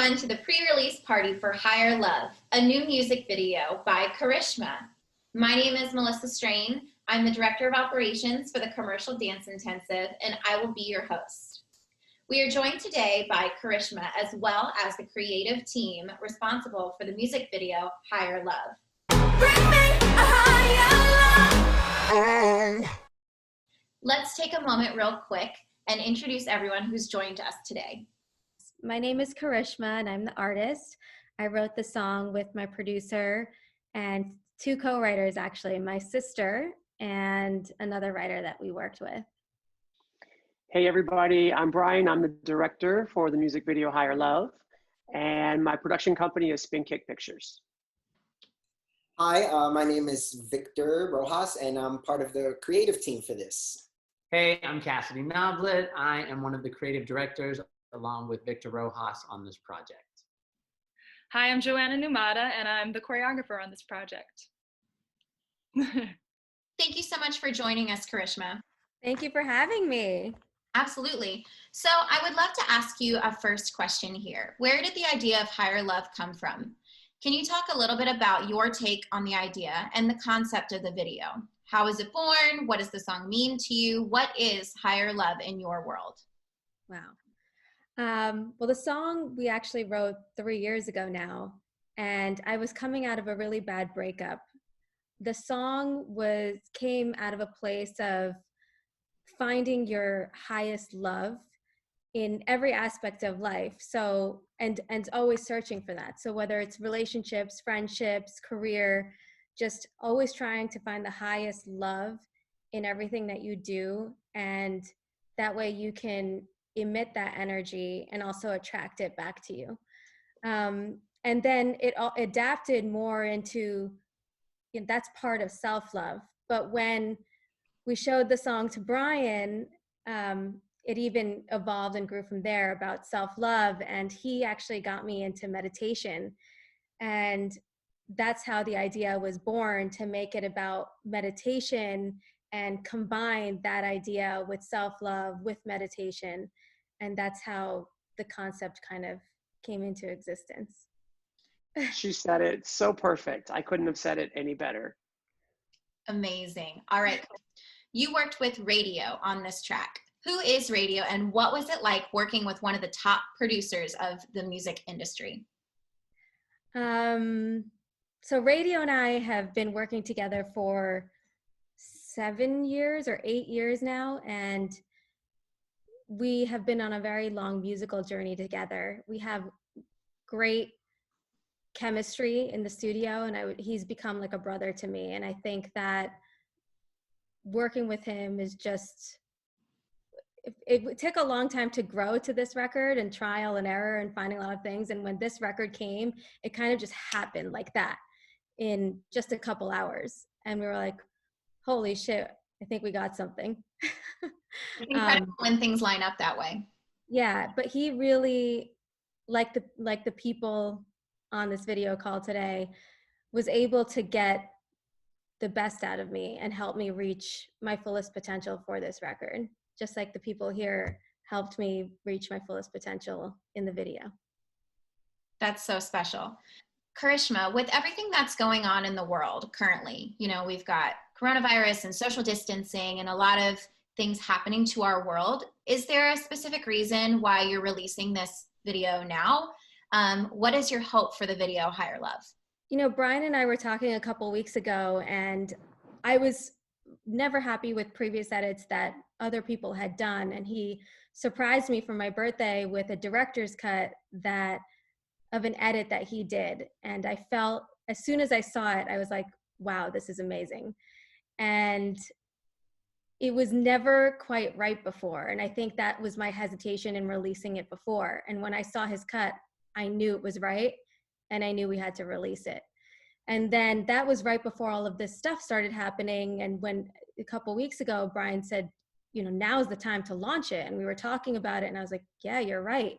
everyone to the pre-release party for Higher Love, a new music video by Carishma. My name is Melissa Strain. I'm the Director of Operations for the Commercial Dance Intensive, and I will be your host. We are joined today by Carishma, as well as the creative team responsible for the music video Higher Love. Bring me a higher love. Let's take a moment real quick and introduce everyone who's joined us today. My name is Carishma, and I'm the artist. I wrote the song with my producer and two co-writers, actually, my sister and another writer that we worked with. Hey everybody, I'm Brian. I'm the director for the music video Higher Love, and my production company is Spin Kick Pictures. Hi, my name is Victor Rojas, and I'm part of the creative team for this. Hey, I'm Cassidy Noblet. I am one of the creative directors along with Victor Rojas on this project. Hi, I'm Joanna Numata, and I'm the choreographer on this project. Thank you so much for joining us, Carishma. Thank you for having me. Absolutely. So I would love to ask you a first question here. Where did the idea of Higher Love come from? Can you talk a little bit about your take on the idea and the concept of the video? How was it born? What does the song mean to you? What is Higher Love in your world? Wow. Well, the song we actually wrote 3 years ago now, and I was coming out of a really bad breakup. The song came out of a place of finding your highest love in every aspect of life. So, and always searching for that. So whether it's relationships, friendships, career, just always trying to find the highest love in everything that you do. And that way you can emit that energy and also attract it back to you. And then it adapted more into, that's part of self-love. But when we showed the song to Brian, it even evolved and grew from there about self-love. And he actually got me into meditation. And that's how the idea was born, to make it about meditation and combine that idea with self-love, with meditation. And that's how the concept kind of came into existence. She said it so perfect. I couldn't have said it any better. Amazing. All right. You worked with Radio on this track. Who is Radio, and what was it like working with one of the top producers of the music industry? So Radio and I have been working together for 7 years or 8 years now, and we have been on a very long musical journey together. We have great chemistry in the studio, and he's become like a brother to me. And I think that working with him is just, it took a long time to grow to this record, and trial and error and finding a lot of things. And when this record came, it kind of just happened like that in just a couple hours. And we were like, holy shit, I think we got something. It's incredible when things line up that way. Yeah, but he really, like the people on this video call today, was able to get the best out of me and help me reach my fullest potential for this record. Just like the people here helped me reach my fullest potential in the video. That's so special. Carishma, with everything that's going on in the world currently, we've got coronavirus and social distancing and a lot of things happening to our world. Is there a specific reason why you're releasing this video now? What is your hope for the video Higher Love? Brian and I were talking a couple weeks ago, and I was never happy with previous edits that other people had done. And he surprised me for my birthday with a director's cut of an edit that he did. And I felt, as soon as I saw it, I was like, wow, this is amazing. And it was never quite right before. And I think that was my hesitation in releasing it before. And when I saw his cut, I knew it was right, and I knew we had to release it. And then that was right before all of this stuff started happening. And when a couple weeks ago, Brian said, now's the time to launch it. And we were talking about it, and I was like, yeah, you're right.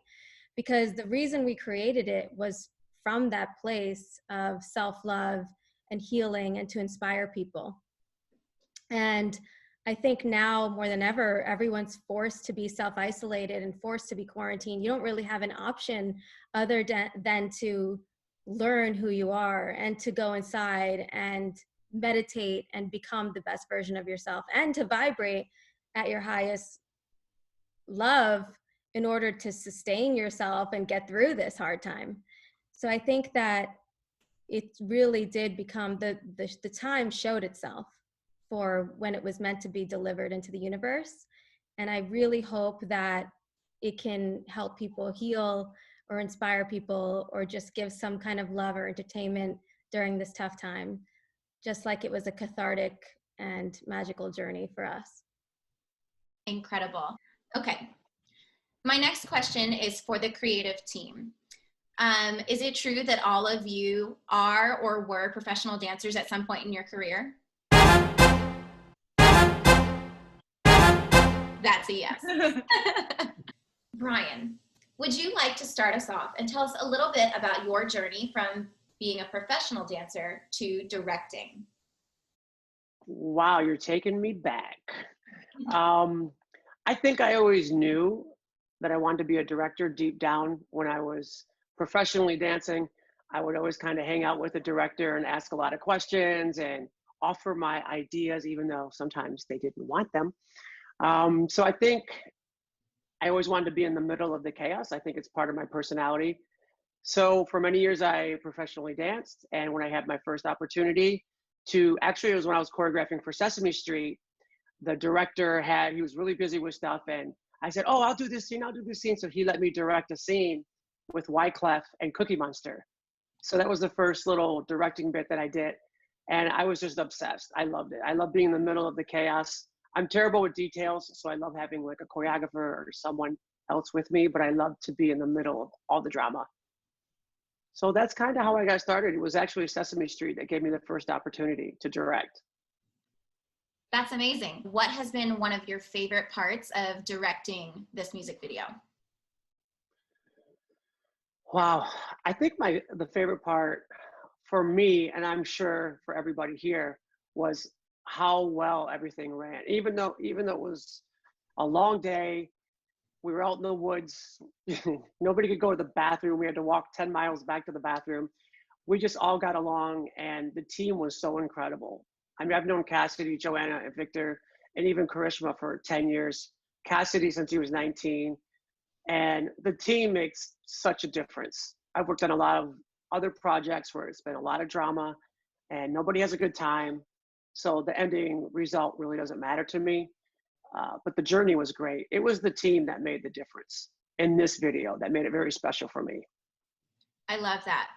Because the reason we created it was from that place of self-love and healing, and to inspire people. And I think now more than ever, everyone's forced to be self-isolated and forced to be quarantined. You don't really have an option other than to learn who you are and to go inside and meditate and become the best version of yourself and to vibrate at your highest love in order to sustain yourself and get through this hard time. So I think that it really did become the time showed itself for when it was meant to be delivered into the universe. And I really hope that it can help people heal or inspire people or just give some kind of love or entertainment during this tough time, just like it was a cathartic and magical journey for us. Incredible. Okay. My next question is for the creative team. Is it true that all of you are or were professional dancers at some point in your career? That's a yes. Brian, would you like to start us off and tell us a little bit about your journey from being a professional dancer to directing? Wow, you're taking me back. I think I always knew that I wanted to be a director deep down. When I was professionally dancing, I would always kind of hang out with the director and ask a lot of questions and offer my ideas, even though sometimes they didn't want them. So I think I always wanted to be in the middle of the chaos. I think it's part of my personality. So for many years, I professionally danced. And when I had my first opportunity it was when I was choreographing for Sesame Street, the director he was really busy with stuff. And I said, oh, I'll do this scene. So he let me direct a scene with Wyclef and Cookie Monster. So that was the first little directing bit that I did. And I was just obsessed. I loved it. I love being in the middle of the chaos. I'm terrible with details, so I love having like a choreographer or someone else with me, but I love to be in the middle of all the drama. So that's kind of how I got started. It was actually Sesame Street that gave me the first opportunity to direct. That's amazing. What has been one of your favorite parts of directing this music video? Wow, I think the favorite part for me, and I'm sure for everybody here, was how well everything ran. Even though it was a long day, we were out in the woods, nobody could go to the bathroom. We had to walk 10 miles back to the bathroom. We just all got along, and the team was so incredible. I mean, I've known Cassidy, Joanna, and Victor, and even Carishma for 10 years. Cassidy since he was 19. And the team makes such a difference. I've worked on a lot of other projects where it's been a lot of drama and nobody has a good time. So the ending result really doesn't matter to me. But the journey was great. It was the team that made the difference in this video that made it very special for me. I love that.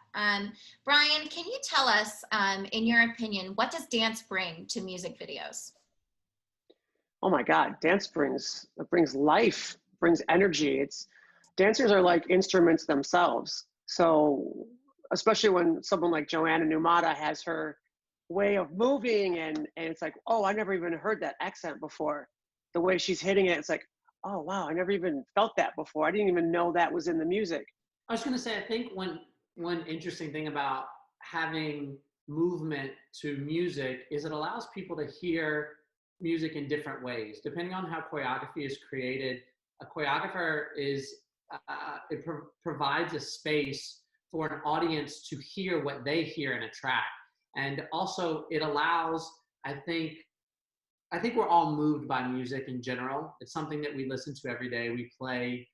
Brian, can you tell us, in your opinion, what does dance bring to music videos? Oh my God, dance brings life, brings energy. Dancers are like instruments themselves. So especially when someone like Joanna Numata has her way of moving and it's like, oh, I never even heard that accent before. The way she's hitting it, it's like, oh wow, I never even felt that before. I didn't even know that was in the music. I was going to say, I think one interesting thing about having movement to music is it allows people to hear music in different ways. Depending on how choreography is created, a choreographer provides a space for an audience to hear what they hear in a track. And also it allows, I think we're all moved by music in general. It's something that we listen to every day. We play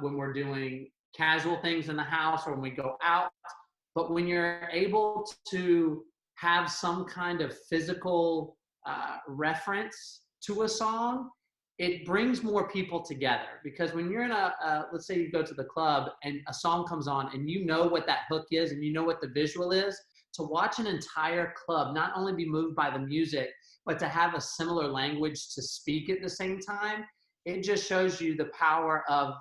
when we're doing casual things in the house or when we go out. But when you're able to have some kind of physical reference to a song, it brings more people together. Because when you're in let's say you go to the club and a song comes on and you know what that hook is and you know what the visual is, to watch an entire club not only be moved by the music, but to have a similar language to speak at the same time, it just shows you the power of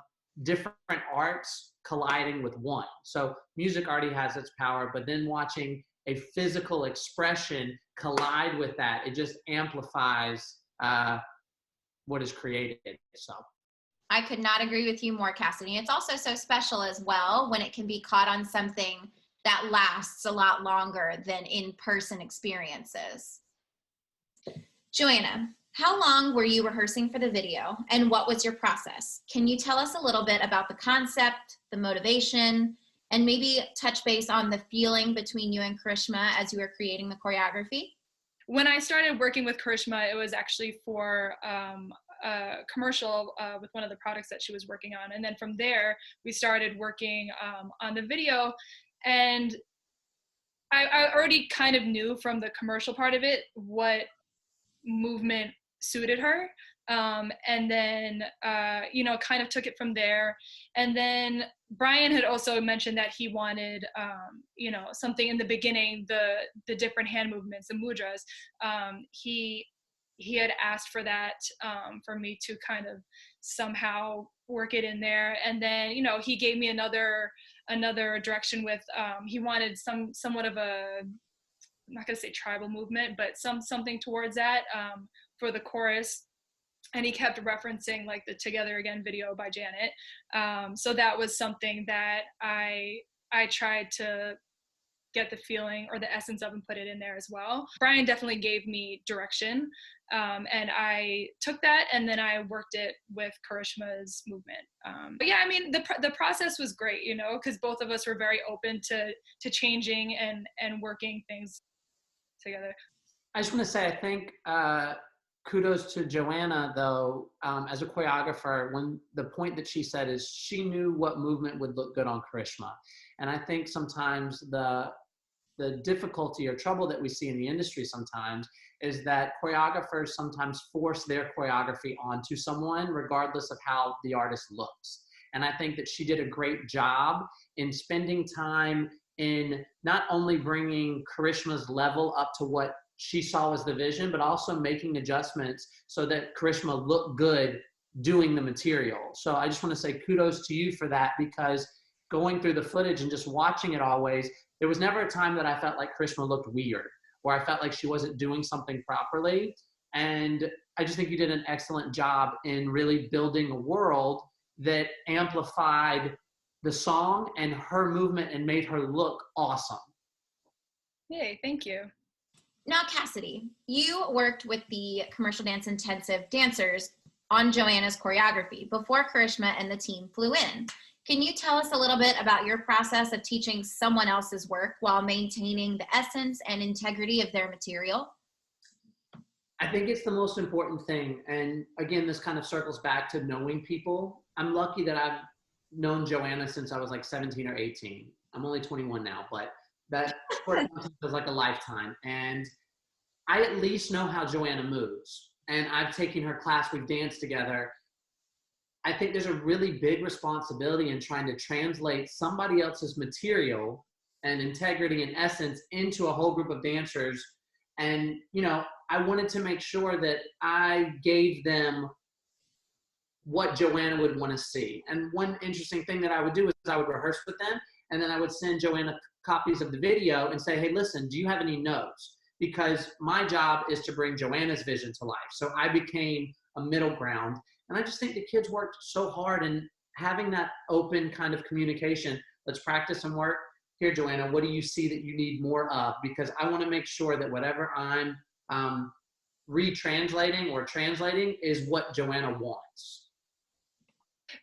different arts colliding with one. So music already has its power, but then watching a physical expression collide with that, it just amplifies what is created. So I could not agree with you more, Cassidy. It's also so special as well when it can be caught on something that lasts a lot longer than in-person experiences. Joanna, How long were you rehearsing for the video, and what was your process? Can you tell us a little bit about the concept, the motivation, and maybe touch base on the feeling between you and Carishma as you were creating the choreography? When I started working with Carishma, it was actually for a commercial with one of the products that she was working on. And then from there, we started working on the video. And I already kind of knew from the commercial part of it what movement suited her. And then, kind of took it from there. And then Brian had also mentioned that he wanted, something in the beginning, the different hand movements, the mudras. He had asked for that, for me to kind of somehow work it in there. And then, he gave me another direction with, he wanted somewhat of a, I'm not gonna say tribal movement, but something towards that, for the chorus. And he kept referencing like the Together Again video by Janet. So that was something that I tried to get the feeling or the essence of and put it in there as well. Brian definitely gave me direction, and I took that and then I worked it with Karishma's movement. But yeah, I mean, the process was great, because both of us were very open to changing and working things together. I just want to say, I think kudos to Joanna, though, as a choreographer, when the point that she said is she knew what movement would look good on Carishma. And I think sometimes the difficulty or trouble that we see in the industry sometimes is that choreographers sometimes force their choreography onto someone regardless of how the artist looks. And I think that she did a great job in spending time in not only bringing Karishma's level up to what she saw as the vision, but also making adjustments so that Carishma looked good doing the material. So I just want to say kudos to you for that, because going through the footage and just watching it always, there was never a time that I felt like Carishma looked weird, or I felt like she wasn't doing something properly. And I just think you did an excellent job in really building a world that amplified the song and her movement and made her look awesome. Yay, thank you. Now, Cassidy, you worked with the Commercial Dance Intensive dancers on Joanna's choreography before Carishma and the team flew in. Can you tell us a little bit about your process of teaching someone else's work while maintaining the essence and integrity of their material? I think it's the most important thing. And again, this kind of circles back to knowing people. I'm lucky that I've known Joanna since I was like 17 or 18. I'm only 21 now, but that was like a lifetime. And I at least know how Joanna moves. And I've taken her class, we've danced together. I think there's a really big responsibility in trying to translate somebody else's material and integrity and essence into a whole group of dancers. And, I wanted to make sure that I gave them what Joanna would want to see. And one interesting thing that I would do is I would rehearse with them, and then I would send Joanna copies of the video and say, hey, listen, do you have any notes? Because my job is to bring Joanna's vision to life. So I became a middle ground. And I just think the kids worked so hard, and having that open kind of communication. Let's practice some work. Here, Joanna, what do you see that you need more of? Because I want to make sure that whatever I'm retranslating or translating is what Joanna wants.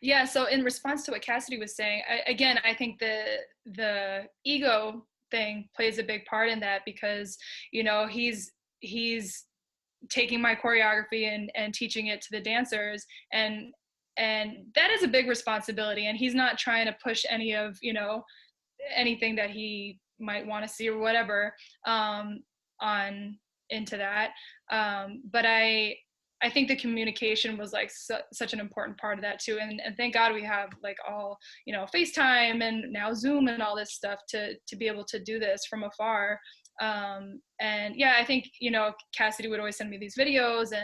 Yeah, so in response to what Cassidy was saying, I think the ego thing plays a big part in that, because, he's taking my choreography and teaching it to the dancers, and that is a big responsibility, and he's not trying to push any of anything that he might want to see or whatever on into that, but I think the communication was like such an important part of that too, and thank God we have like all FaceTime and now Zoom and all this stuff to be able to do this from afar. And yeah, I think Cassidy would always send me these videos,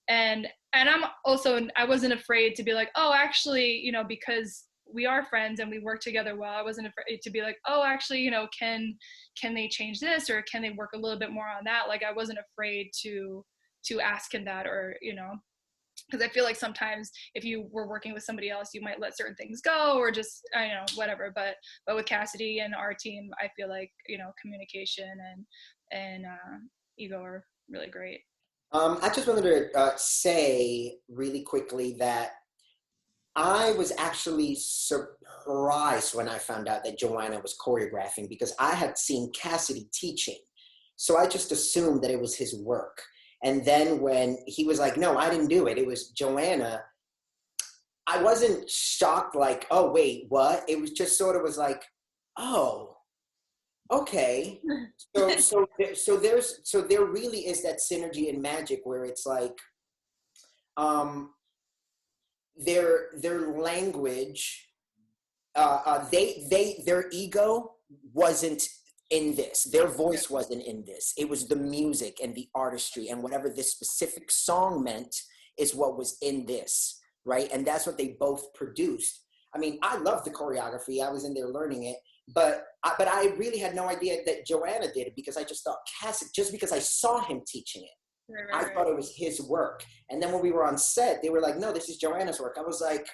and I wasn't afraid to be like, oh, actually, because we are friends and we work together well, I wasn't afraid to be like, oh, actually, can they change this, or can they work a little bit more on that? Like, I wasn't afraid to ask him that, or because I feel like sometimes if you were working with somebody else, you might let certain things go, or just whatever. But with Cassidy and our team, I feel like communication and ego are really great. I just wanted to say really quickly that I was actually surprised when I found out that Joanna was choreographing because I had seen Cassidy teaching. So I just assumed that it was his work. And then when he was like, no, I didn't do it, it was Joanna, I wasn't shocked like, oh, wait, what? It was just sort of was like, oh, okay. So there really is that synergy and magic where it's like, um, their language, their ego wasn't in this. Their voice wasn't in this. It was the music and the artistry and whatever this specific song meant is what was in this, right? And that's what they both produced. I mean, I love the choreography. I was in there learning it, but I really had no idea that Joanna did it because I just thought Cassidy, just because I saw him teaching it. I thought it was his work. And then when we were on set, they were like, no, this is Joanna's work. I was like,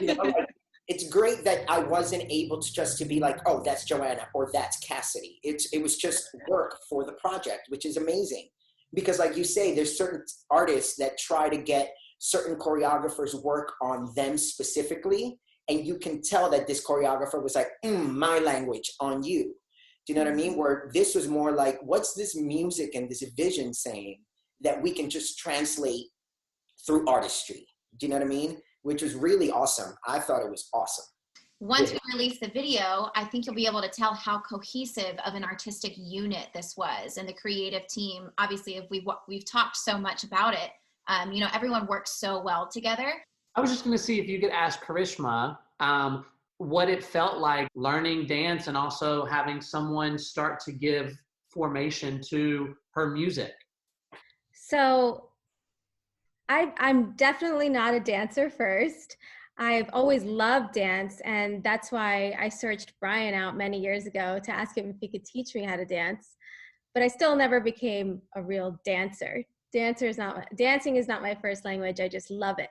you know, like, it's great that I wasn't able to just to be like, oh, that's Joanna or that's Cassidy. It was just work for the project, which is amazing. Because like you say, there's certain artists that try to get certain choreographers' work on them specifically. And you can tell that this choreographer was like, my language on you. Do you know what I mean? Where this was more like, what's this music and this vision saying that we can just translate through artistry? Do you know what I mean? Which was really awesome. I thought it was awesome. Once we release the video, I think you'll be able to tell how cohesive of an artistic unit this was, and the creative team. Obviously, if we've talked so much about it, you know, everyone works so well together. I was just going to see if you could ask Carishma what it felt like learning dance and also having someone start to give formation to her music. So I'm definitely not a dancer first. I've always loved dance, and that's why I searched Brian out many years ago to ask him if he could teach me how to dance. But I still never became a real dancer. Dancing is not my first language. I just love it,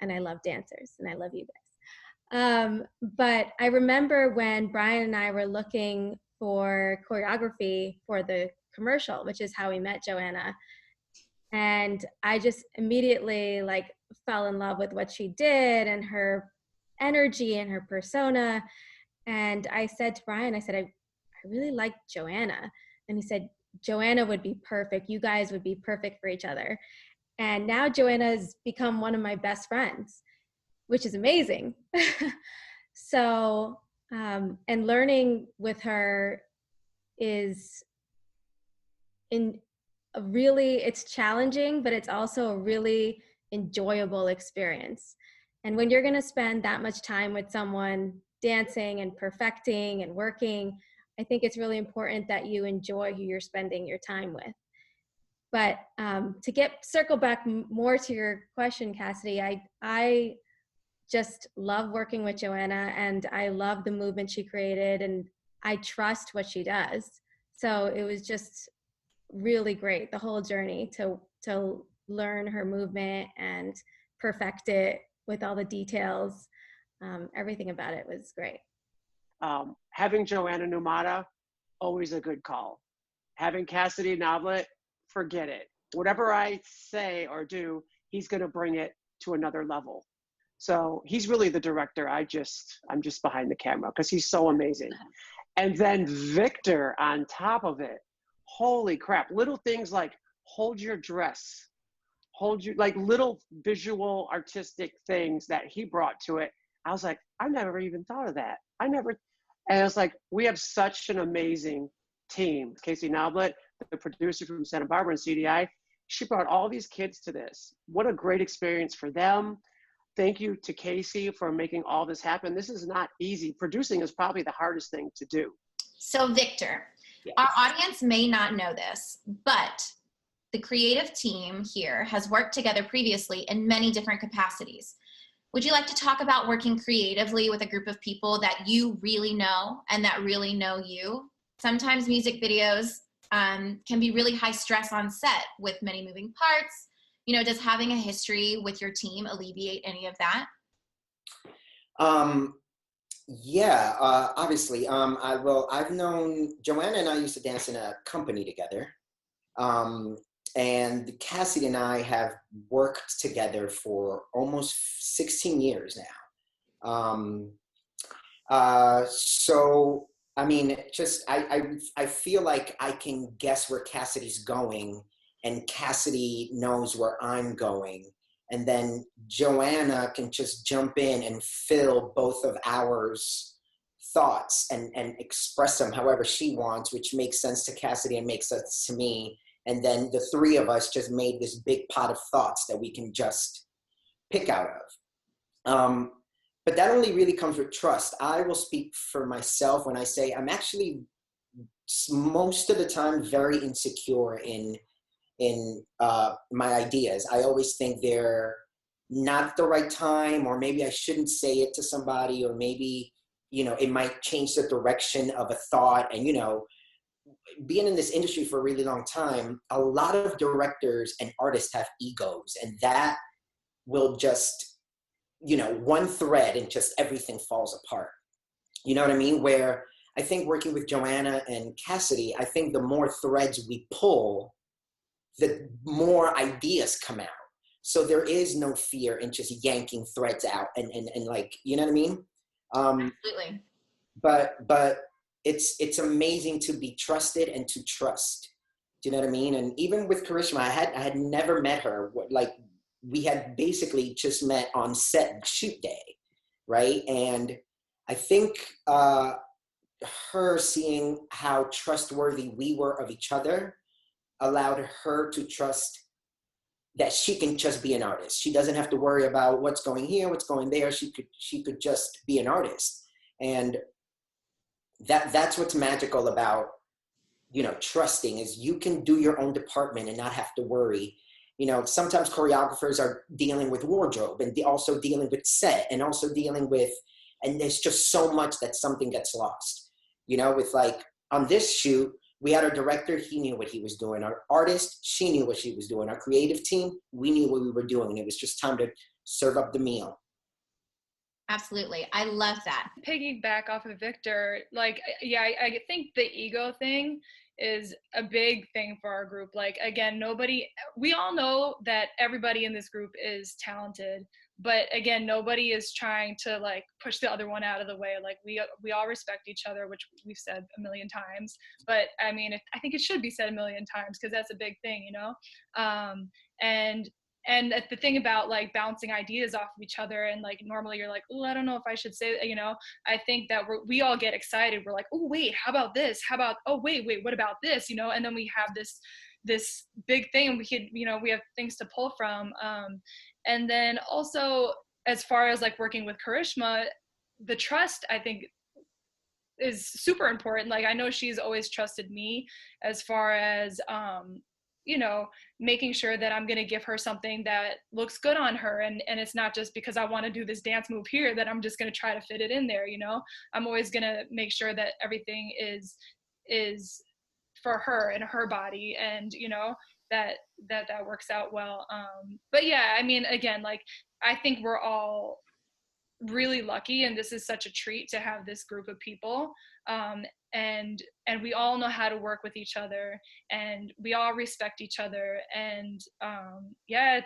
and I love dancers, and I love you guys. But I remember when Brian and I were looking for choreography for the commercial, which is how we met Joanna. And I just immediately like fell in love with what she did and her energy and her persona. And I said to Brian, I said, I really like Joanna. And he said, Joanna would be perfect. You guys would be perfect for each other. And now Joanna has become one of my best friends, which is amazing. So, and learning with her is it's challenging, but it's also a really enjoyable experience. And when you're going to spend that much time with someone dancing and perfecting and working, I think it's really important that you enjoy who you're spending your time with. But to circle back more to your question, Cassidy, I just love working with Joanna, and I love the movement she created, and I trust what she does. So it was just really great, the whole journey to learn her movement and perfect it with all the details. Everything about it was great. Having Joanna Numata, always a good call. Having Cassidy Noblet, forget it. Whatever I say or do, he's going to bring it to another level. So he's really the director. I'm just behind the camera because he's so amazing. And then Victor on top of it. Holy crap. Little things like hold your dress, like little visual artistic things that he brought to it. I was like, I never even thought of that. And I was like, we have such an amazing team. Casey Noblet, the producer from Santa Barbara and CDI, she brought all these kids to this. What a great experience for them. Thank you to Casey for making all this happen. This is not easy. Producing is probably the hardest thing to do. So Victor, Yes. Our audience may not know this, but the creative team here has worked together previously in many different capacities. Would you like to talk about working creatively with a group of people that you really know and that really know you? Sometimes music videos can be really high stress on set with many moving parts. You know, does having a history with your team alleviate any of that? Yeah, obviously. I've known Joanna and I used to dance in a company together. And Cassidy and I have worked together for almost 16 years now. So, I mean, just, I feel like I can guess where Cassidy's going, and Cassidy knows where I'm going. And then Joanna can just jump in and fill both of ours thoughts and express them however she wants, which makes sense to Cassidy and makes sense to me. And then the three of us just made this big pot of thoughts that we can just pick out of. But that only really comes with trust. I will speak for myself when I say I'm actually most of the time very insecure in my ideas. I always think they're not at the right time, or maybe I shouldn't say it to somebody, or maybe, you know, it might change the direction of a thought. And, you know, being in this industry for a really long time, a lot of directors and artists have egos, and that will just, you know, one thread and just everything falls apart. You know what I mean? Where I think working with Joanna and Cassidy, I think the more threads we pull, the more ideas come out. So there is no fear in just yanking threads out and like, you know what I mean? Absolutely. But it's amazing to be trusted and to trust. Do you know what I mean? And even with Carishma, I had never met her. Like, we had basically just met on set shoot day, right? And I think her seeing how trustworthy we were of each other allowed her to trust that she can just be an artist. She doesn't have to worry about what's going here, what's going there. She could just be an artist. And that's what's magical about, you know, trusting, is you can do your own department and not have to worry. You know, sometimes choreographers are dealing with wardrobe and also dealing with set and also dealing with, and there's just so much that something gets lost. You know, with like on this shoot, we had our director, he knew what he was doing. Our artist, she knew what she was doing. Our creative team, we knew what we were doing. And it was just time to serve up the meal. Absolutely. I love that. Piggyback off of Victor, like, yeah, I think the ego thing is a big thing for our group. Like, again, we all know that everybody in this group is talented, but again, nobody is trying to like push the other one out of the way. Like, we all respect each other, which we've said a million times, but I mean, I think it should be said a million times, because that's a big thing, you know? And the thing about like bouncing ideas off of each other, and like normally you're like, oh, I don't know if I should say that, you know, I think that we all get excited. We're like, oh, wait, how about this? How about, oh, wait, what about this? You know, and then we have this big thing, and we could, you know, we have things to pull from. And then also, as far as like working with Carishma, the trust, I think, is super important. Like, I know she's always trusted me as far as, you know, making sure that I'm going to give her something that looks good on her. And it's not just because I want to do this dance move here that I'm just going to try to fit it in there. You know, I'm always going to make sure that everything is for her and her body, and, you know, that works out well. But yeah, I mean, again, like, I think we're all really lucky, and this is such a treat to have this group of people. And we all know how to work with each other, and we all respect each other. And yeah,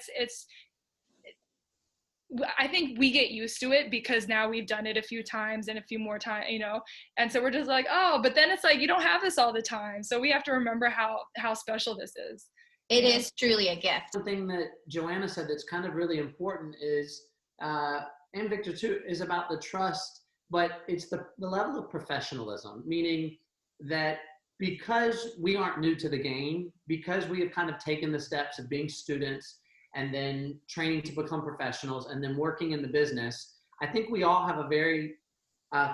I think we get used to it because now we've done it a few times and a few more times, you know, and so we're just like, oh, but then it's like, you don't have this all the time. So we have to remember how special this is. It is truly a gift. One thing that Joanna said that's kind of really important is, and Victor too, is about the trust, but it's the level of professionalism, meaning that because we aren't new to the game, because we have kind of taken the steps of being students and then training to become professionals and then working in the business, I think we all have a very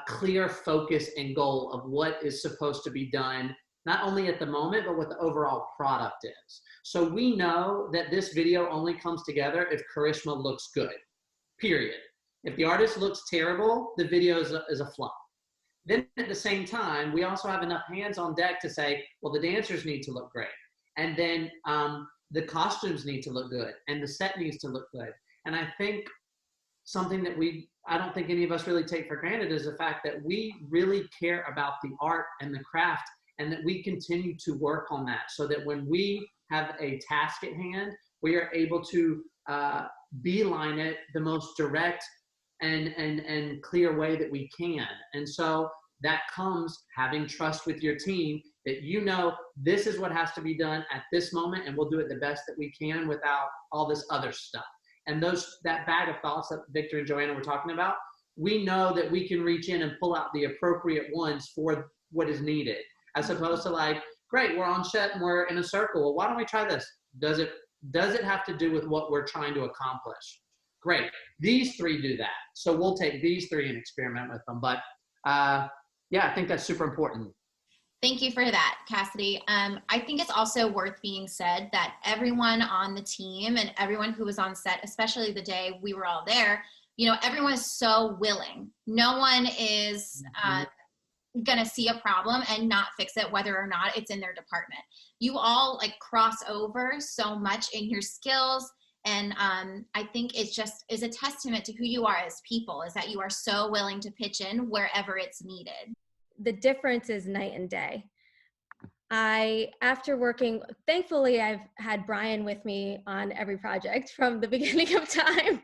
clear focus and goal of what is supposed to be done, not only at the moment, but what the overall product is. So we know that this video only comes together if Carishma looks good, period. If the artist looks terrible, the video is a flop. Then at the same time, we also have enough hands on deck to say, well, the dancers need to look great. And then the costumes need to look good, and the set needs to look good. And I think something that I don't think any of us really take for granted is the fact that we really care about the art and the craft and that we continue to work on that so that when we have a task at hand, we are able to beeline it the most direct and clear way that we can. And so that comes having trust with your team that this is what has to be done at this moment, and we'll do it the best that we can without all this other stuff. And that bag of thoughts that Victor and Joanna were talking about, we know that we can reach in and pull out the appropriate ones for what is needed, as opposed to like, great, we're on set and we're in a circle. Well, why don't we try this? Does it have to do with what we're trying to accomplish? Great. These three do that. So we'll take these three and experiment with them. But yeah, I think that's super important. Thank you for that, Cassidy. I think it's also worth being said that everyone on the team and everyone who was on set, especially the day we were all there, everyone is so willing. No one is going to see a problem and not fix it, whether or not it's in their department. You all like cross over so much in your skills. And I think it just is a testament to who you are as people, is that you are so willing to pitch in wherever it's needed. The difference is night and day. After working, thankfully I've had Brian with me on every project from the beginning of time.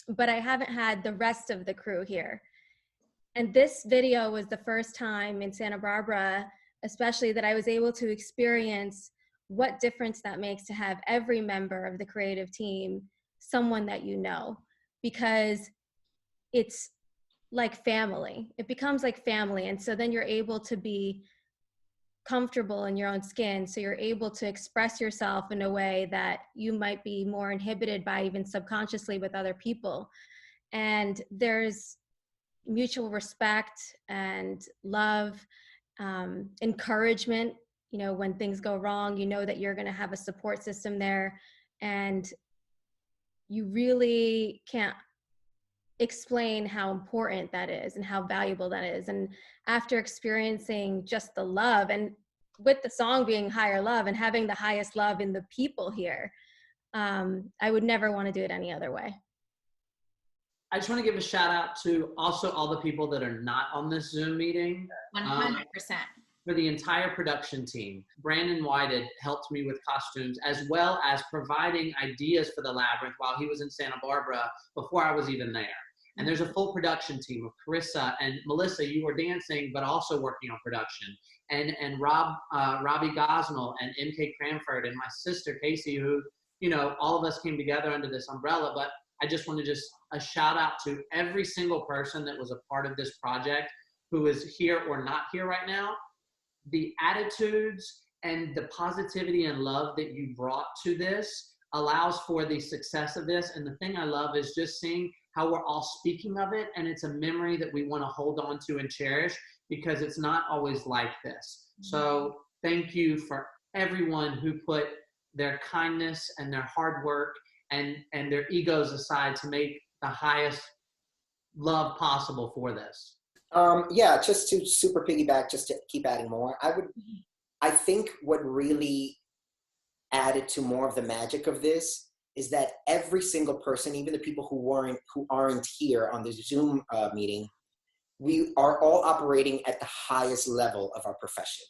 But I haven't had the rest of the crew here. And this video was the first time in Santa Barbara, especially, that I was able to experience what difference that makes to have every member of the creative team someone that you know, because it's like family. It becomes like family. And so then you're able to be comfortable in your own skin. So you're able to express yourself in a way that you might be more inhibited by, even subconsciously, with other people. And there's mutual respect and love, encouragement. When things go wrong, that you're going to have a support system there, and you really can't explain how important that is and how valuable that is. And after experiencing just the love, and with the song being Higher Love and having the highest love in the people here, I would never want to do it any other way. I just want to give a shout out to also all the people that are not on this Zoom meeting. 100%. For the entire production team. Brandon Whited helped me with costumes, as well as providing ideas for the Labyrinth while he was in Santa Barbara before I was even there. And there's a full production team of Carissa and Melissa. You were dancing, but also working on production. And Robbie Gosnell and MK Cranford and my sister Casey, who, all of us came together under this umbrella. But I just want to a shout out to every single person that was a part of this project, who is here or not here right now. The attitudes and the positivity and love that you brought to this allows for the success of this. And the thing I love is just seeing how we're all speaking of it. And it's a memory that we want to hold on to and cherish, because it's not always like this. So thank you for everyone who put their kindness and their hard work and their egos aside to make the highest love possible for this. Yeah, just to super piggyback, just to keep adding more, I think what really added to more of the magic of this is that every single person, even the people who aren't here on the Zoom meeting, we are all operating at the highest level of our profession.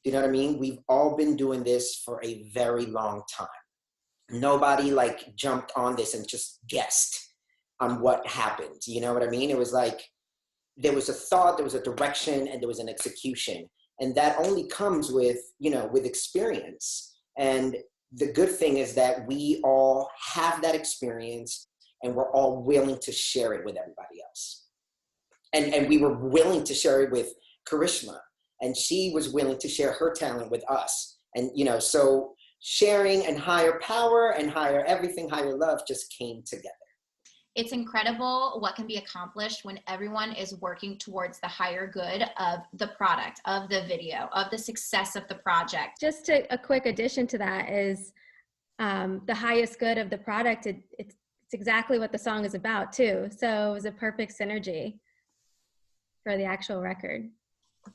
You know what I mean? We've all been doing this for a very long time. Nobody jumped on this and just guessed on what happened. You know what I mean? It was like, there was a thought, there was a direction, and there was an execution. And that only comes with experience. And the good thing is that we all have that experience, and we're all willing to share it with everybody else. And we were willing to share it with Carishma, and she was willing to share her talent with us. And, so sharing and higher power and higher everything, higher love just came together. It's incredible what can be accomplished when everyone is working towards the higher good of the product, of the video, of the success of the project. Just a quick addition to that is the highest good of the product. It's exactly what the song is about too. So it was a perfect synergy for the actual record.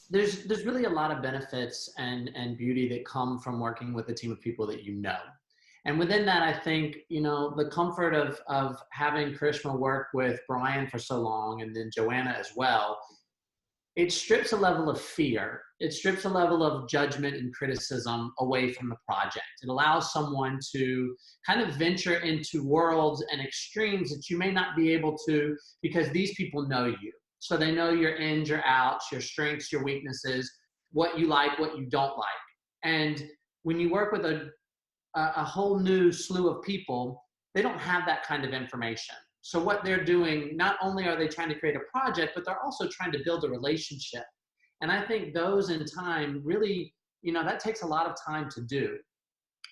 There's really a lot of benefits and beauty that come from working with a team of people that you know. And within that, I think, the comfort of having Carishma work with Brian for so long, and then Joanna as well, it strips a level of fear. It strips a level of judgment and criticism away from the project. It allows someone to kind of venture into worlds and extremes that you may not be able to, because these people know you. So they know your ins, your outs, your strengths, your weaknesses, what you like, what you don't like. And when you work with a whole new slew of people, they don't have that kind of information. So what they're doing, not only are they trying to create a project, but they're also trying to build a relationship. And I think those in time really, that takes a lot of time to do.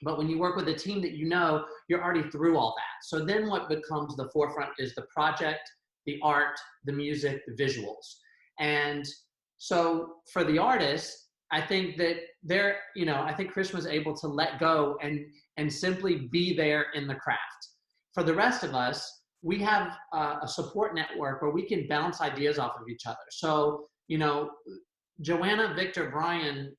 But when you work with a team that you're already through all that. So then what becomes the forefront is the project, the art, the music, the visuals. And so for the artists, I think that I think Chris was able to let go and simply be there in the craft. For the rest of us, we have a support network where we can bounce ideas off of each other. So, Joanna, Victor, Brian,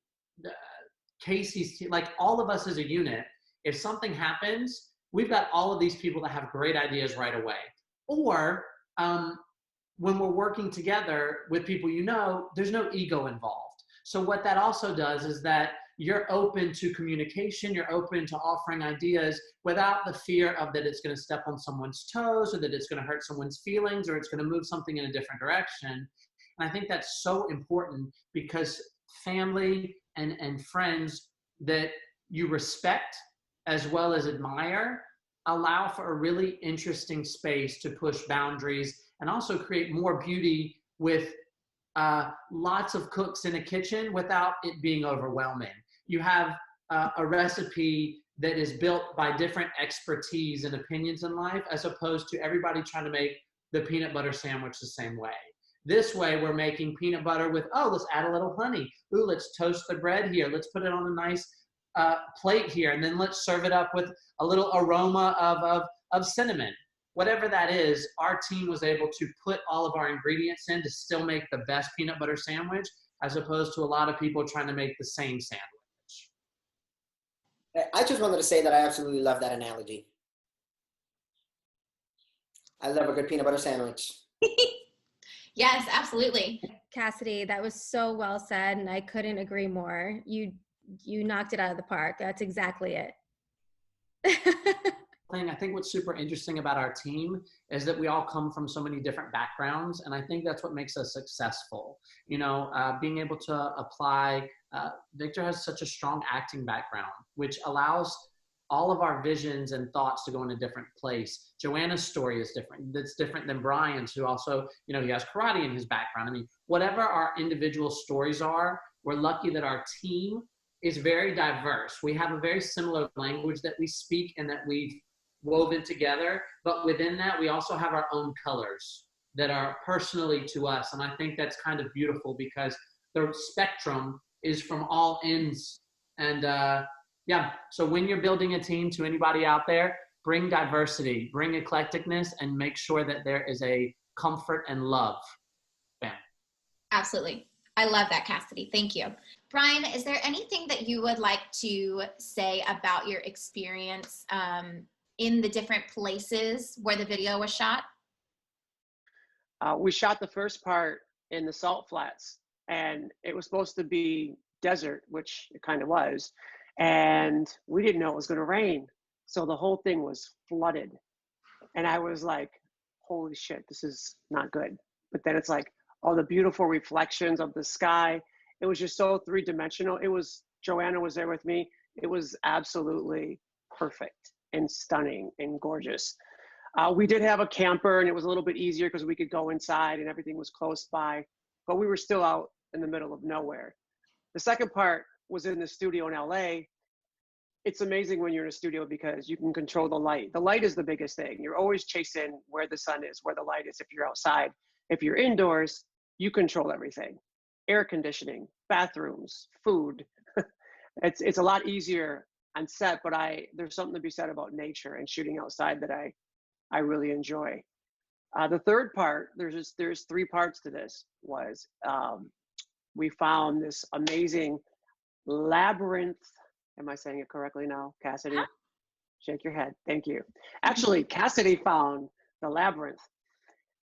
Casey's, like all of us as a unit, if something happens, we've got all of these people that have great ideas right away. Or when we're working together with people, there's no ego involved. So what that also does is that you're open to communication, you're open to offering ideas without the fear of that it's going to step on someone's toes, or that it's going to hurt someone's feelings, or it's going to move something in a different direction. And I think that's so important, because family and friends that you respect as well as admire allow for a really interesting space to push boundaries and also create more beauty with lots of cooks in a kitchen without it being overwhelming. You have a recipe that is built by different expertise and opinions in life, as opposed to everybody trying to make the peanut butter sandwich the same way. This way, we're making peanut butter with, let's add a little honey. Ooh, let's toast the bread here. Let's put it on a nice plate here. And then let's serve it up with a little aroma of cinnamon. Whatever that is, our team was able to put all of our ingredients in to still make the best peanut butter sandwich, as opposed to a lot of people trying to make the same sandwich. I just wanted to say that I absolutely love that analogy. I love a good peanut butter sandwich. Yes, absolutely. Cassidy, that was so well said, and I couldn't agree more. You knocked it out of the park. That's exactly it. I think what's super interesting about our team is that we all come from so many different backgrounds, and I think that's what makes us successful. Being able to apply, Victor has such a strong acting background, which allows all of our visions and thoughts to go in a different place. Joanna's story is different. That's different than Brian's, who also, he has karate in his background. I mean, whatever our individual stories are, we're lucky that our team is very diverse. We have a very similar language that we speak and that we've woven together, but within that, we also have our own colors that are personally to us. And I think that's kind of beautiful, because the spectrum is from all ends. And so when you're building a team, to anybody out there, bring diversity, bring eclecticness, and make sure that there is a comfort and love. Bam. Absolutely. I love that, Cassidy. Thank you. Brian, is there anything that you would like to say about your experience in the different places where the video was shot? We shot the first part in the salt flats, and it was supposed to be desert, which it kind of was. And we didn't know it was going to rain. So the whole thing was flooded. And I was like, holy shit, this is not good. But then it's like all the beautiful reflections of the sky. It was just so three-dimensional. Joanna was there with me. It was absolutely perfect and stunning and gorgeous. We did have a camper, and it was a little bit easier because we could go inside and everything was close by, but we were still out in the middle of nowhere. The second part was in the studio in LA. It's amazing when you're in a studio because you can control the light. The light is the biggest thing. You're always chasing where the sun is, where the light is if you're outside. If you're indoors, you control everything. Air conditioning, bathrooms, food. It's a lot easier on set, but there's something to be said about nature and shooting outside that I really enjoy. The third part, there's three parts to this, was we found this amazing labyrinth. Am I saying it correctly now, Cassidy? Shake your head. Thank you. Actually, Cassidy found the labyrinth.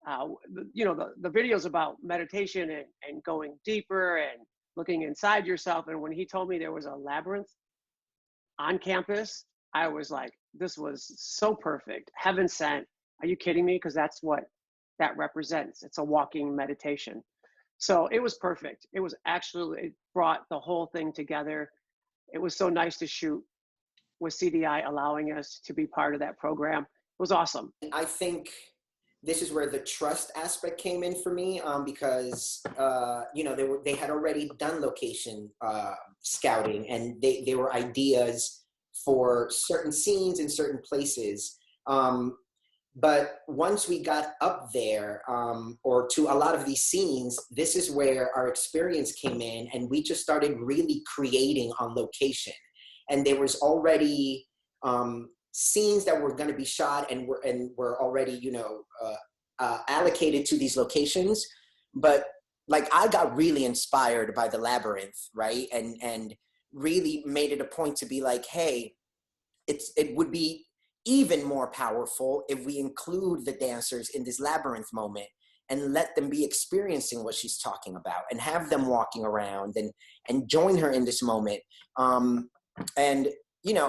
The videos about meditation and going deeper and looking inside yourself. And when he told me there was a labyrinth on campus, I was like, this was so perfect. Heaven sent. Are you kidding me? Because that's what that represents. It's a walking meditation. So it was perfect. It brought the whole thing together. It was so nice to shoot with CDI allowing us to be part of that program. It was awesome. I think this is where the trust aspect came in for me, because they had already done location scouting, and they were ideas for certain scenes in certain places. But once we got up there, or to a lot of these scenes, this is where our experience came in, and we just started really creating on location. And there was already scenes that were going to be shot and were already, allocated to these locations. But like, I got really inspired by the labyrinth, right? And really made it a point to be like, hey, it would be even more powerful if we include the dancers in this labyrinth moment and let them be experiencing what she's talking about, and have them walking around and join her in this moment. And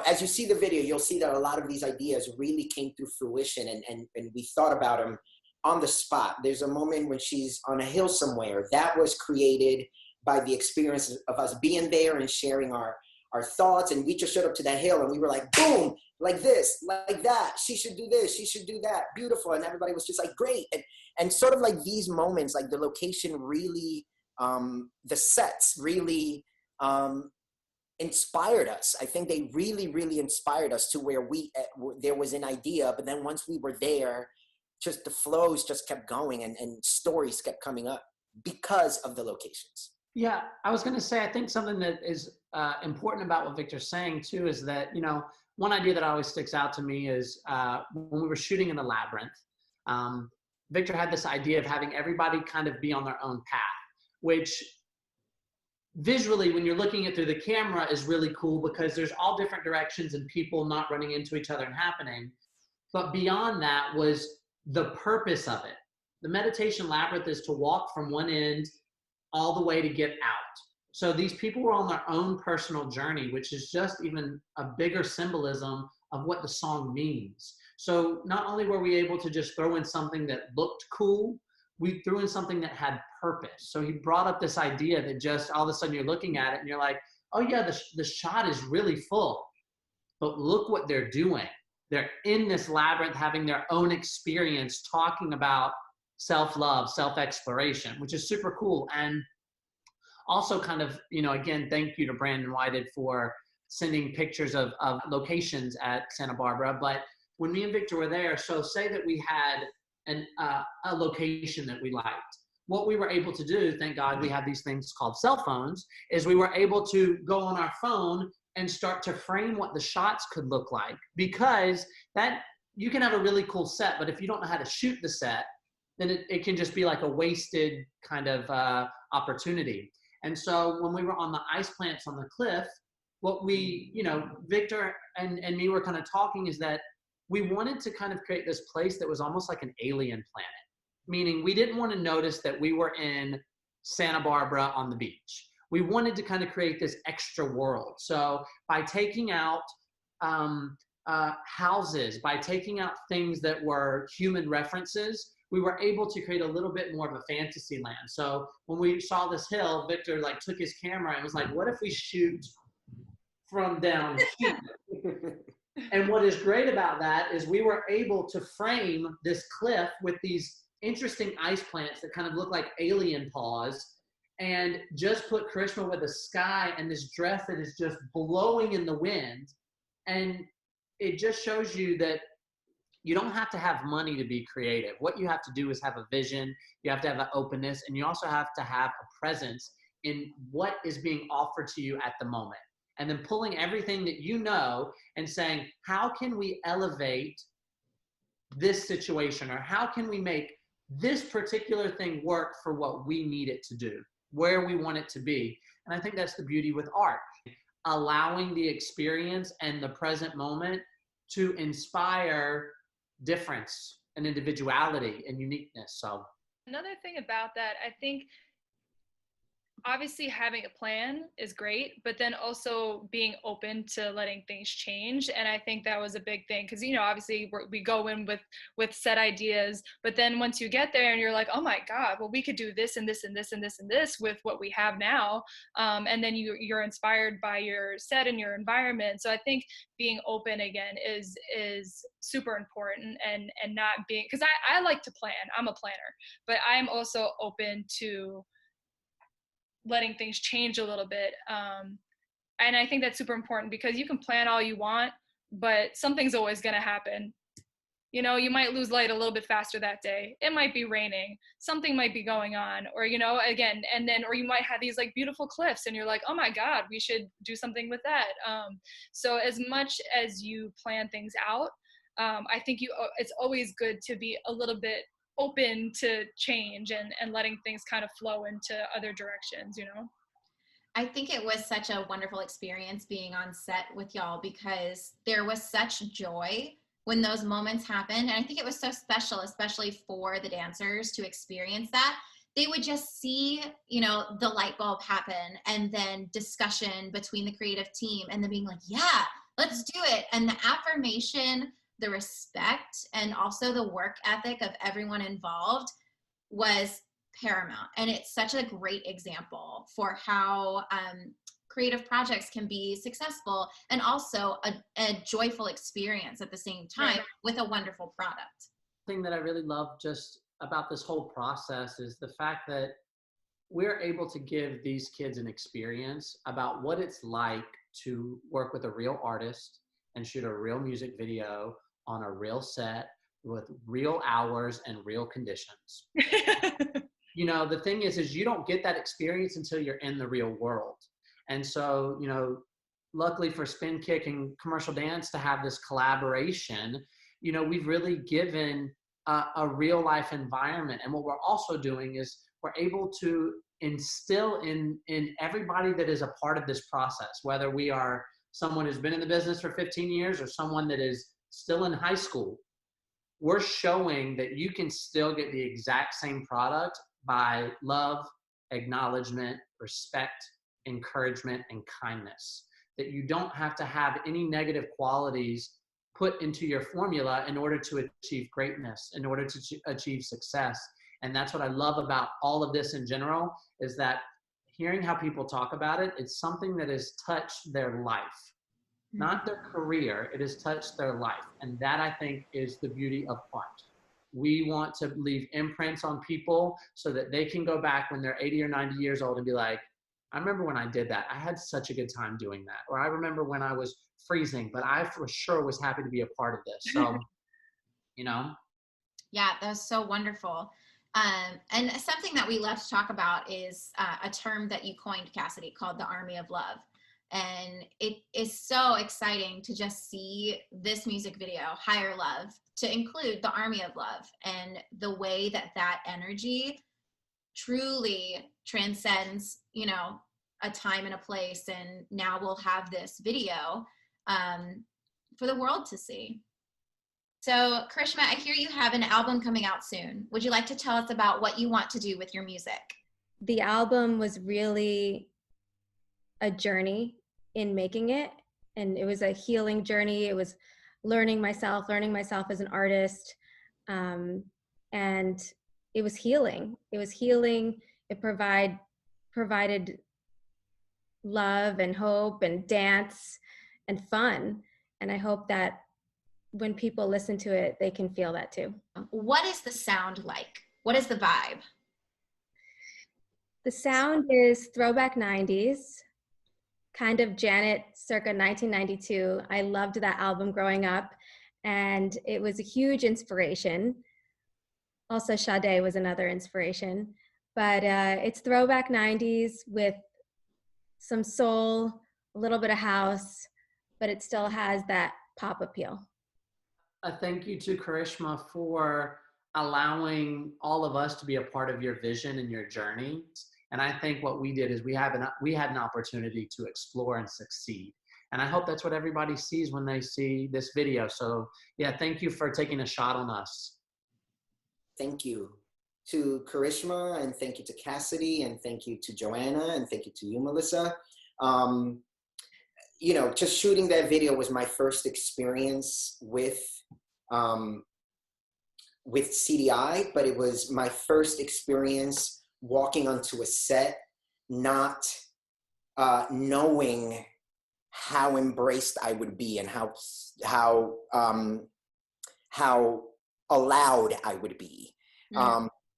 as you see the video, you'll see that a lot of these ideas really came through fruition, and we thought about them on the spot. There's a moment when she's on a hill somewhere that was created by the experience of us being there and sharing our thoughts. And we just showed up to that hill and we were like, boom, like this, like that. She should do this. She should do that. Beautiful. And everybody was just like, great. And sort of like these moments, like the location really, the sets really inspired us. I think they really, really inspired us to where there was an idea, but then once we were there, just the flows just kept going, and stories kept coming up because of the locations. Yeah, I was going to say, I think something that is important about what Victor's saying too is that, one idea that always sticks out to me is when we were shooting in the labyrinth, Victor had this idea of having everybody kind of be on their own path, which visually, when you're looking at through the camera, is really cool because there's all different directions and people not running into each other and happening. But beyond that was the purpose of it. The meditation labyrinth is to walk from one end all the way to get out. So these people were on their own personal journey, which is just even a bigger symbolism of what the song means. So not only were we able to just throw in something that looked cool, we threw in something that had purpose. So he brought up this idea that just all of a sudden you're looking at it and you're like, oh yeah, the shot is really full, but look what they're doing. They're in this labyrinth having their own experience, talking about self-love, self-exploration, which is super cool. And also kind of, again, thank you to Brandon Whited for sending pictures of locations at Santa Barbara. But when me and Victor were there, so say that we had a location that we liked. What we were able to do, thank God we have these things called cell phones, is we were able to go on our phone and start to frame what the shots could look like, because that you can have a really cool set, but if you don't know how to shoot the set, then it can just be like a wasted kind of opportunity. And so when we were on the ice plants on the cliff, what we, Victor and me were kind of talking is that we wanted to kind of create this place that was almost like an alien planet, meaning we didn't want to notice that we were in Santa Barbara on the beach. We wanted to kind of create this extra world. So by taking out houses, by taking out things that were human references, we were able to create a little bit more of a fantasy land. So when we saw this hill, Victor took his camera and was like, what if we shoot from down here? And what is great about that is we were able to frame this cliff with these interesting ice plants that kind of look like alien paws, and just put Carishma with the sky and this dress that is just blowing in the wind. And it just shows you that you don't have to have money to be creative. What you have to do is have a vision, you have to have an openness, and you also have to have a presence in what is being offered to you at the moment. And then pulling everything that you know and saying, how can we elevate this situation? Or how can we make this particular thing work for what we need it to do, where we want it to be? And I think that's the beauty with art. Allowing the experience and the present moment to inspire difference and individuality and uniqueness. So another thing about that, I think obviously having a plan is great, but then also being open to letting things change. And I think that was a big thing because, you know, obviously we go in with set ideas, but then once you get there and you're like, oh my God, well, we could do this and this and this and this and this with what we have now. And then you're inspired by your set and your environment. So I think being open again is super important, and not being, because I like to plan, I'm a planner, but I'm also open to letting things change a little bit. And I think that's super important because you can plan all you want, but something's always going to happen. You know, you might lose light a little bit faster that day. It might be raining. Something might be going on, or, you know, again, and then, or you might have these like beautiful cliffs and you're like, oh my God, we should do something with that. So as much as you plan things out, I think it's always good to be a little bit open to change and letting things kind of flow into other directions, you know? I think it was such a wonderful experience being on set with y'all because there was such joy when those moments happened. And I think it was so special, especially for the dancers to experience that. They would just see, you know, the light bulb happen, and then discussion between the creative team, and then being like, yeah, let's do it. And the affirmation, the respect, and also the work ethic of everyone involved was paramount. And it's such a great example for how creative projects can be successful and also a joyful experience at the same time with a wonderful product. The thing that I really love just about this whole process is the fact that we're able to give these kids an experience about what it's like to work with a real artist and shoot a real music video on a real set with real hours and real conditions. You know, the thing is you don't get that experience until you're in the real world. And so, you know, luckily for Spin Kick and Commercial Dance to have this collaboration, you know, we've really given a real life environment. And what we're also doing is we're able to instill in everybody that is a part of this process, whether we are someone who's been in the business for 15 years or someone that is still in high school, we're showing that you can still get the exact same product by love, acknowledgement, respect, encouragement, and kindness. That you don't have to have any negative qualities put into your formula in order to achieve greatness, in order to achieve success. And that's what I love about all of this in general, is that hearing how people talk about it, it's something that has touched their life. Not their career, it has touched their life. And that, I think, is the beauty of art. We want to leave imprints on people so that they can go back when they're 80 or 90 years old and be like, I remember when I did that. I had such a good time doing that. Or I remember when I was freezing, but I for sure was happy to be a part of this. So, you know. Yeah, that was so wonderful. And something that we love to talk about is a term that you coined, Cassidy, called the Army of Love. And it is so exciting to just see this music video, Higher Love, to include the Army of Love, and the way that that energy truly transcends, you know, a time and a place. And now we'll have this video for the world to see. So, Carishma, I hear you have an album coming out soon. Would you like to tell us about what you want to do with your music? The album was really a journey in making it, and it was a healing journey. It was learning myself as an artist, and it was healing. It provided love and hope and dance and fun, and I hope that when people listen to it, they can feel that too. What is the sound like? What is the vibe? The sound is throwback 90s, kind of Janet circa 1992. I loved that album growing up, and it was a huge inspiration. Also, Sade was another inspiration. But it's throwback 90s with some soul, a little bit of house, but it still has that pop appeal. A thank you to Carishma for allowing all of us to be a part of your vision and your journey. And I think what we did is we had an opportunity to explore and succeed. And I hope that's what everybody sees when they see this video. So yeah, thank you for taking a shot on us. Thank you to Carishma, and thank you to Cassidy, and thank you to Joanna, and thank you to you, Melissa. You know, just shooting that video was my first experience with CDI, but it was my first experience walking onto a set, not knowing how embraced I would be and how allowed I would be.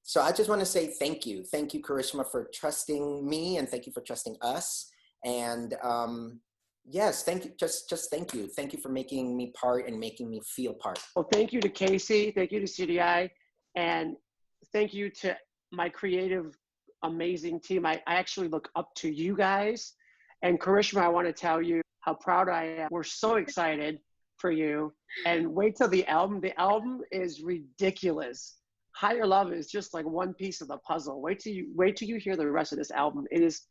So I just want to say thank you. Thank you, Carishma, for trusting me, and thank you for trusting us. And yes, thank you. Just thank you. Thank you for making me part and making me feel part. Well, thank you to Casey. Thank you to CDI. And thank you to my creative, amazing team. I actually look up to you guys. And Carishma, I want to tell you how proud I am. We're so excited for you. And wait till the album. The album is ridiculous. Higher Love is just like one piece of the puzzle. Wait till you hear the rest of this album. It is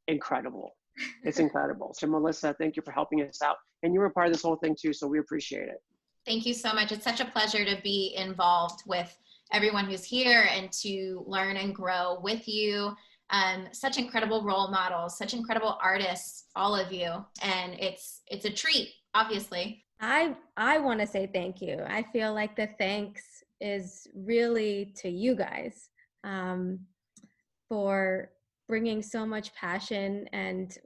incredible. It's incredible. So Melissa, thank you for helping us out. And you were part of this whole thing too, so we appreciate it. Thank you so much. It's such a pleasure to be involved with everyone who's here and to learn and grow with you. Such incredible role models, such incredible artists, all of you. And it's a treat, obviously. I want to say thank you. I feel like the thanks is really to you guys for bringing so much passion and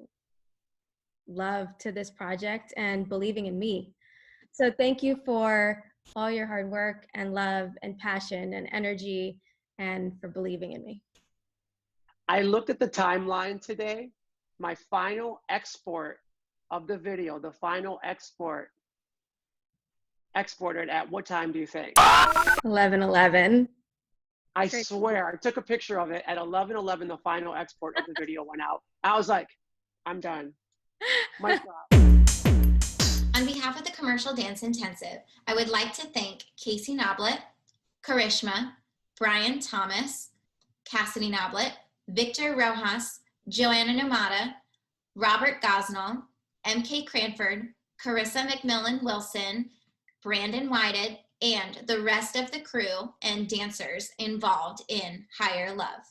love to this project and believing in me. So thank you for all your hard work and love and passion and energy, and for believing in me. I looked at the timeline today. My final export of the video, the final exported at what time do you think? 11:11. I swear, I took a picture of it at 11:11. The final export of the video went out. I was like, I'm done. My God. On behalf of the Commercial Dance Intensive, I would like to thank Casey Noblet, Carishma, Brian Thomas, Cassidy Noblet, Victor Rojas, Joanna Nomada, Robert Gosnell, MK Cranford, Carissa McMillan Wilson, Brandon Whited, and the rest of the crew and dancers involved in Higher Love.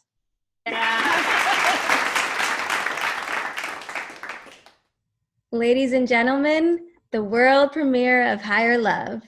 Ladies and gentlemen, the world premiere of Higher Love.